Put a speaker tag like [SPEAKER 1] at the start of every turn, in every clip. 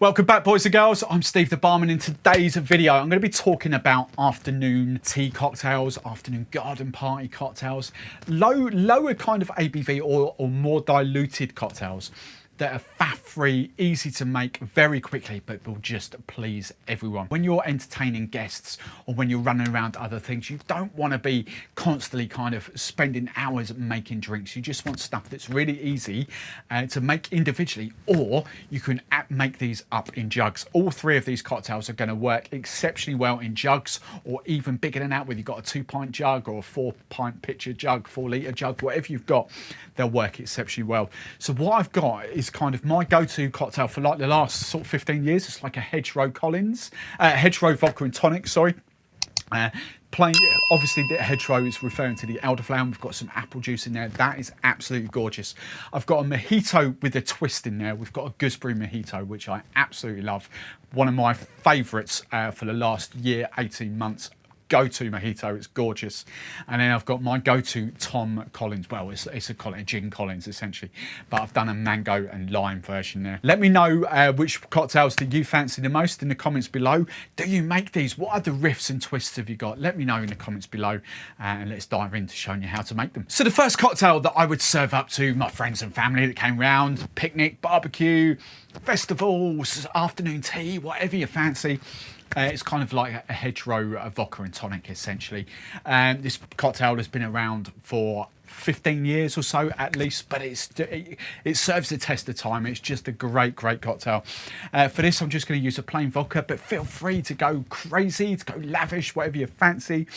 [SPEAKER 1] Welcome back, boys and girls. I'm Steve the barman. In today's video, I'm going to be talking about afternoon tea cocktails, afternoon garden party cocktails, lower kind of ABV or more diluted cocktails that are fat-free, easy to make very quickly, but will just please everyone. When you're entertaining guests or when you're running around other things, you don't want to be constantly kind of spending hours making drinks. You just want stuff that's really easy to make individually, or you can make these up in jugs. All three of these cocktails are going to work exceptionally well in jugs, or even bigger than that, whether you've got a 2-pint jug or a 4-pint pitcher jug, 4-litre jug, whatever you've got, they'll work exceptionally well. So what I've got is kind of my go-to cocktail for like the last sort of 15 years. It's like a Hedgerow Vodka and Tonic, sorry. Plain, obviously the Hedgerow is referring to the elderflower. We've got some apple juice in there. That is absolutely gorgeous. I've got a mojito with a twist in there. We've got a gooseberry mojito, which I absolutely love. One of my favourites for the last year, 18 months. Go-to mojito, it's gorgeous. And then I've got my go-to Tom Collins. Well, it's a gin Collins essentially, but I've done a mango and lime version there. Let me know which cocktails do you fancy the most in the comments below. Do you make these? What other riffs and twists have you got? Let me know in the comments below, and let's dive into showing you how to make them. So the first cocktail that I would serve up to my friends and family that came round, picnic, barbecue, festivals, afternoon tea, whatever you fancy. It's kind of like a Hedgerow Vodka and Tonic, essentially. This cocktail has been around for 15 years or so at least, but it serves the test of time. It's just a great cocktail. For this, I'm just going to use a plain vodka, but feel free to go crazy, to go lavish, whatever you fancy.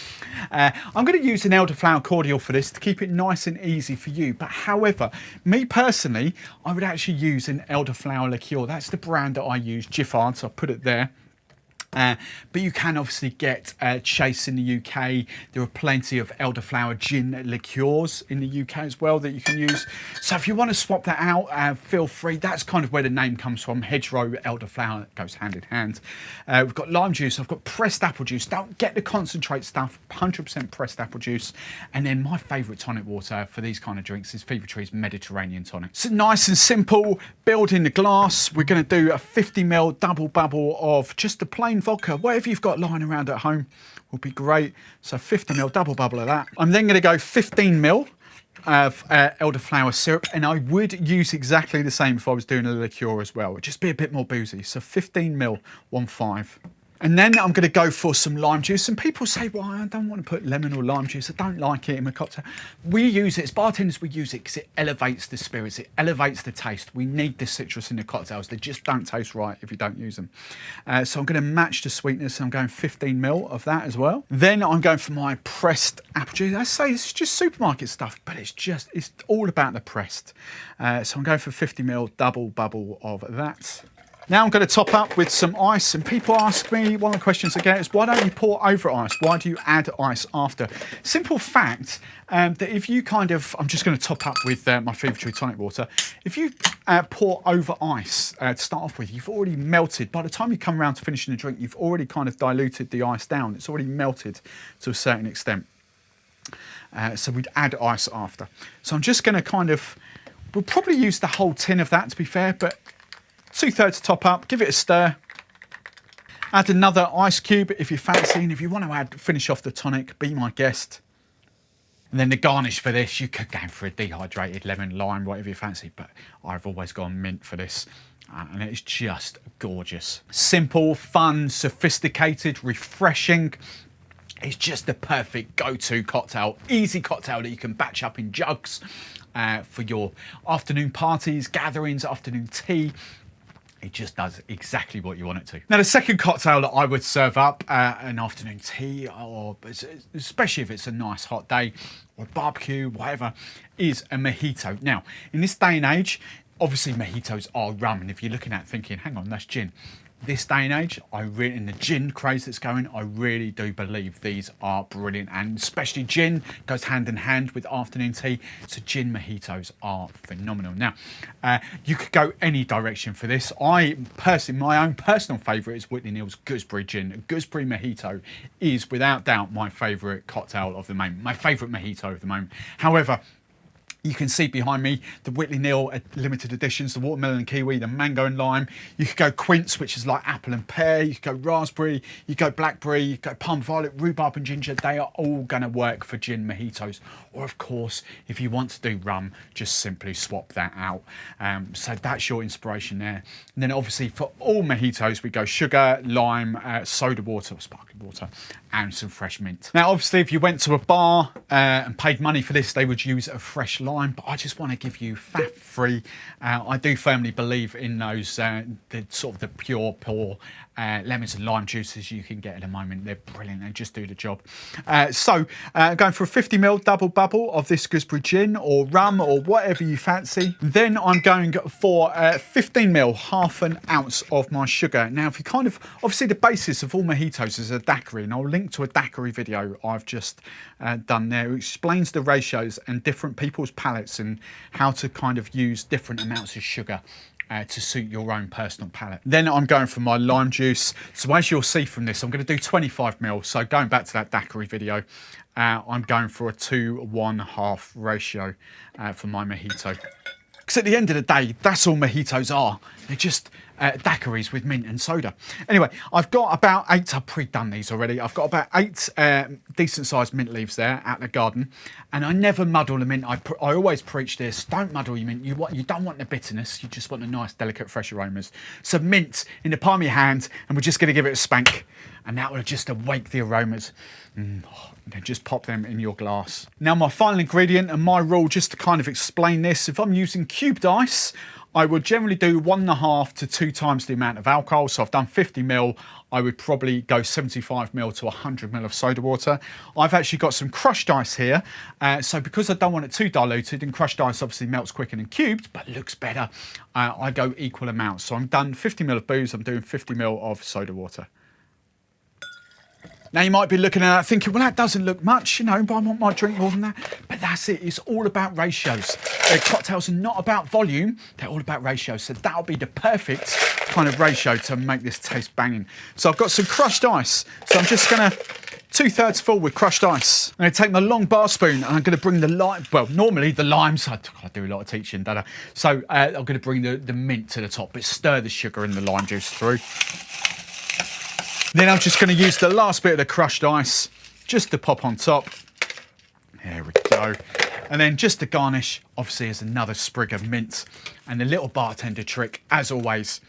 [SPEAKER 1] I'm going to use an elderflower cordial for this to keep it nice and easy for you. But however, me personally, I would actually use an elderflower liqueur. That's the brand that I use, Giffard, so I'll put it there. But you can obviously get Chase in the UK. There are plenty of elderflower gin liqueurs in the UK as well that you can use. So if you want to swap that out, feel free. That's kind of where the name comes from. Hedgerow elderflower goes hand in hand. We've got lime juice. I've got pressed apple juice. Don't get the concentrate stuff. 100% pressed apple juice. And then my favourite tonic water for these kind of drinks is Fever-Tree's Mediterranean Tonic. So nice and simple. Build in the glass. We're going to do a 50ml double bubble of just a plain vodka. Whatever you've got lying around at home will be great. So 50ml double bubble of that. I'm then going to go 15ml of elderflower syrup, and I would use exactly the same if I was doing a liqueur as well. It'd just be a bit more boozy. So 15ml, 1.5. And then I'm going to go for some lime juice. And people say, well, I don't want to put lemon or lime juice. I don't like it in my cocktail. We use it, as bartenders, we use it because it elevates the spirits. It elevates the taste. We need the citrus in the cocktails. They just don't taste right if you don't use them. So I'm going to match the sweetness. I'm going 15ml of that as well. Then I'm going for my pressed apple juice. I say it's just supermarket stuff, but it's all about the pressed. So I'm going for 50ml double bubble of that. Now I'm going to top up with some ice, and people ask me, one of the questions I get is, why don't you pour over ice? Why do you add ice after? Simple fact, that if you kind of, I'm just going to top up with my Fever-Tree tonic water. If you pour over ice to start off with, you've already melted. By the time you come around to finishing the drink, you've already kind of diluted the ice down. It's already melted to a certain extent. So we'd add ice after. So I'm just going to kind of, we'll probably use the whole tin of that to be fair, but 2/3 top up, give it a stir. Add another ice cube if you fancy, and if you want to finish off the tonic, be my guest. And then the garnish for this, you could go for a dehydrated lemon, lime, whatever you fancy, but I've always gone mint for this. And it's just gorgeous. Simple, fun, sophisticated, refreshing. It's just the perfect go-to cocktail, easy cocktail that you can batch up in jugs for your afternoon parties, gatherings, afternoon tea. It just does exactly what you want it to. Now, the second cocktail that I would serve up an afternoon tea, or especially if it's a nice hot day, or barbecue, whatever, is a mojito. Now, in this day and age, obviously mojitos are rum, and if you're looking at it thinking, hang on, that's gin. This day and age, in the gin craze that's going, I really do believe these are brilliant, and especially gin goes hand in hand with afternoon tea, so gin mojitos are phenomenal. Now, you could go any direction for this. My own personal favourite is Whitley Neill's Gooseberry Gin. Gooseberry Mojito is without doubt my favourite cocktail of the moment, my favourite mojito of the moment. However, You can see behind me the Whitley Neill limited editions, the watermelon and kiwi, the mango and lime. You could go quince, which is like apple and pear. You could go raspberry, you go blackberry, you go plum violet, rhubarb and ginger. They are all going to work for gin mojitos. Or of course, if you want to do rum, just simply swap that out. So that's your inspiration there. And then obviously for all mojitos, we go sugar, lime, soda water or sparkling water, and some fresh mint. Now, obviously, if you went to a bar and paid money for this, they would use a fresh lime, but I just want to give you fat-free. I do firmly believe in those, the sort of the pure, lemons and lime juices you can get at the moment. They're brilliant. They just do the job. So going for a 50ml double bubble of this gooseberry gin or rum or whatever you fancy. Then I'm going for 15ml, half an ounce of my sugar. Now, if you kind of, obviously the basis of all mojitos is a daiquiri, and I'll link to a daiquiri video I've just done there. It explains the ratios and different people's palates and how to kind of use different amounts of sugar to suit your own personal palate. Then I'm going for my lime juice. So as you'll see from this, I'm going to do 25ml. So going back to that daiquiri video, I'm going for a 2:1/2 ratio for my mojito. Because at the end of the day, that's all mojitos are. They're just daiquiris with mint and soda. Anyway, I've got about 8, I've pre-done these already. I've got about 8 decent sized mint leaves there out in the garden. And I never muddle the mint. I always preach this, don't muddle your mint. You don't want the bitterness, you just want the nice, delicate, fresh aromas. So mint in the palm of your hand, and we're just gonna give it a spank. And that will just awake the aromas. And then just pop them in your glass. Now my final ingredient, and my rule just to kind of explain this, if I'm using cubed ice, I would generally do 1.5 to 2 times the amount of alcohol. So I've done 50ml, I would probably go 75ml to 100ml of soda water. I've actually got some crushed ice here. So because I don't want it too diluted, and crushed ice obviously melts quicker than cubed, but looks better, I go equal amounts. So I'm done 50ml of booze, I'm doing 50ml of soda water. Now you might be looking at that thinking, well, that doesn't look much, you know, but I want my drink more than that. But that's it, it's all about ratios. Cocktails are not about volume, they're all about ratios. So that'll be the perfect kind of ratio to make this taste banging. So I've got some crushed ice. So I'm just gonna 2/3 full with crushed ice. I'm gonna take my long bar spoon and I'm gonna bring the lime, well, normally the limes, I do a lot of teaching, don't I? So I'm gonna bring the mint to the top, but stir the sugar and the lime juice through. Then I'm just going to use the last bit of the crushed ice just to pop on top. There we go. And then just to garnish, obviously, is another sprig of mint. And the little bartender trick, as always,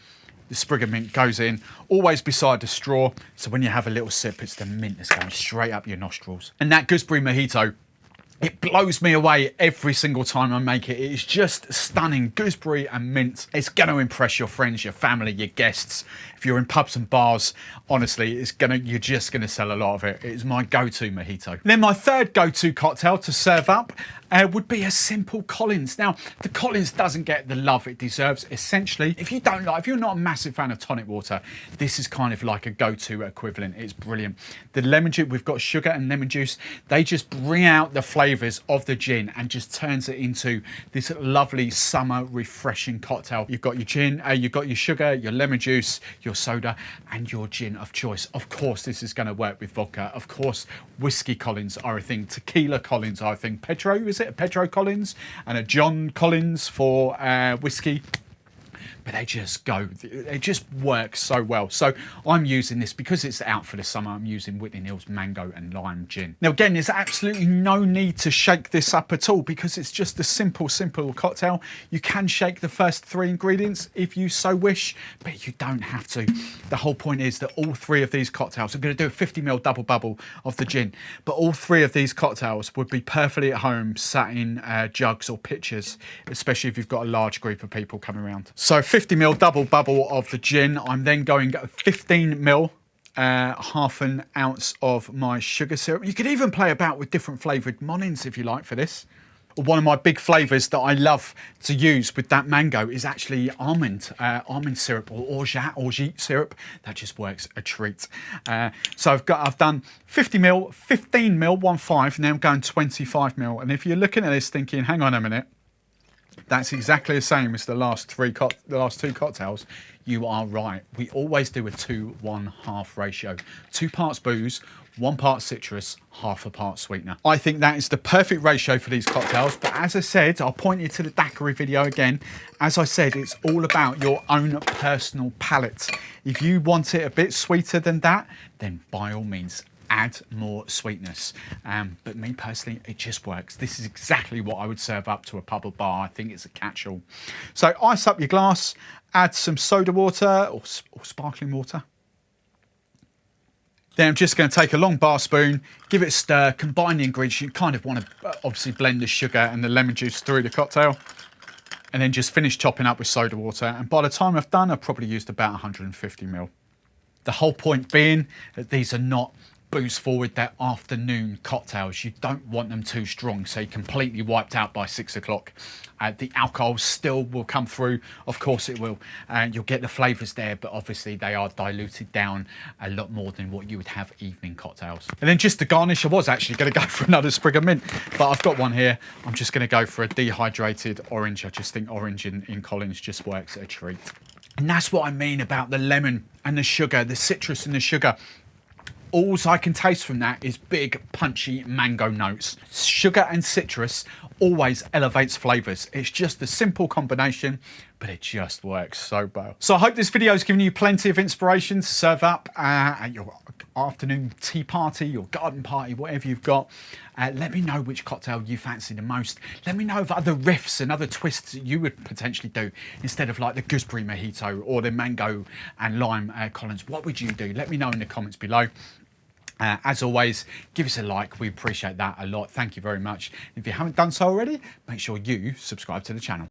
[SPEAKER 1] the sprig of mint goes in, always beside the straw. So when you have a little sip, it's the mint that's going straight up your nostrils. And that gooseberry mojito, it blows me away every single time I make it. It is just stunning. Gooseberry and mint. It's going to impress your friends, your family, your guests. If you're in pubs and bars, honestly, you're just going to sell a lot of it. It is my go-to mojito. Then my third go-to cocktail to serve up would be a simple Collins. Now, the Collins doesn't get the love it deserves. Essentially, if you're not a massive fan of tonic water, this is kind of like a go-to equivalent. It's brilliant. The lemon juice, we've got sugar and lemon juice. They just bring out the flavors of the gin and just turns it into this lovely summer refreshing cocktail. You've got your gin, you've got your sugar, your lemon juice, your soda, and your gin of choice. Of course, this is going to work with vodka. Of course, whiskey Collins are a thing. Tequila Collins are a thing. Pedro Collins and a John Collins for whiskey. But they just work so well. So I'm using this because it's out for the summer. I'm using Whitley Neill's mango and lime gin. Now again, there's absolutely no need to shake this up at all because it's just a simple cocktail. You can shake the first 3 ingredients if you so wish, but you don't have to. The whole point is that all 3 of these cocktails, I'm going to do a 50ml double bubble of the gin, but all 3 of these cocktails would be perfectly at home sat in jugs or pitchers, especially if you've got a large group of people coming around. So 50ml double bubble of the gin. I'm then going 15ml, half an ounce of my sugar syrup. You could even play about with different flavoured monins if you like for this. One of my big flavours that I love to use with that mango is actually almond syrup or orgeat syrup. That just works a treat. So I've done 50ml, 15ml, 1.5, and now I'm going 25ml. And if you're looking at this thinking, hang on a minute, That's exactly the same as the last two cocktails. You are right. We always do a 2-1/2 ratio. 2 parts booze, 1 part citrus, half a part sweetener. I think that is the perfect ratio for these cocktails. But as I said, I'll point you to the daiquiri video again. As I said, it's all about your own personal palate. If you want it a bit sweeter than that, then by all means, add more sweetness. But me personally, it just works. This is exactly what I would serve up to a pub or bar. I think it's a catch-all. So ice up your glass, add some soda water or sparkling water. Then I'm just going to take a long bar spoon, give it a stir, combine the ingredients. You kind of want to obviously blend the sugar and the lemon juice through the cocktail. And then just finish topping up with soda water. And by the time I've done, I've probably used about 150 ml. The whole point being that these are not booze forward, they're afternoon cocktails. You don't want them too strong, so you're completely wiped out by 6 o'clock. The alcohol still will come through, of course it will, and you'll get the flavours there, but obviously they are diluted down a lot more than what you would have evening cocktails. And then just to garnish, I was actually going to go for another sprig of mint, but I've got one here. I'm just going to go for a dehydrated orange. I just think orange in Collins just works a treat. And that's what I mean about the lemon and the sugar, the citrus and the sugar. All I can taste from that is big, punchy mango notes. Sugar and citrus always elevates flavours. It's just a simple combination, but it just works so well. So I hope this video has given you plenty of inspiration to serve up at your afternoon tea party, your garden party, whatever you've got. Let me know which cocktail you fancy the most. Let me know of other riffs and other twists that you would potentially do instead of like the Gooseberry Mojito or the mango and lime Collins. What would you do? Let me know in the comments below. As always, give us a like. We appreciate that a lot. Thank you very much. If you haven't done so already, make sure you subscribe to the channel.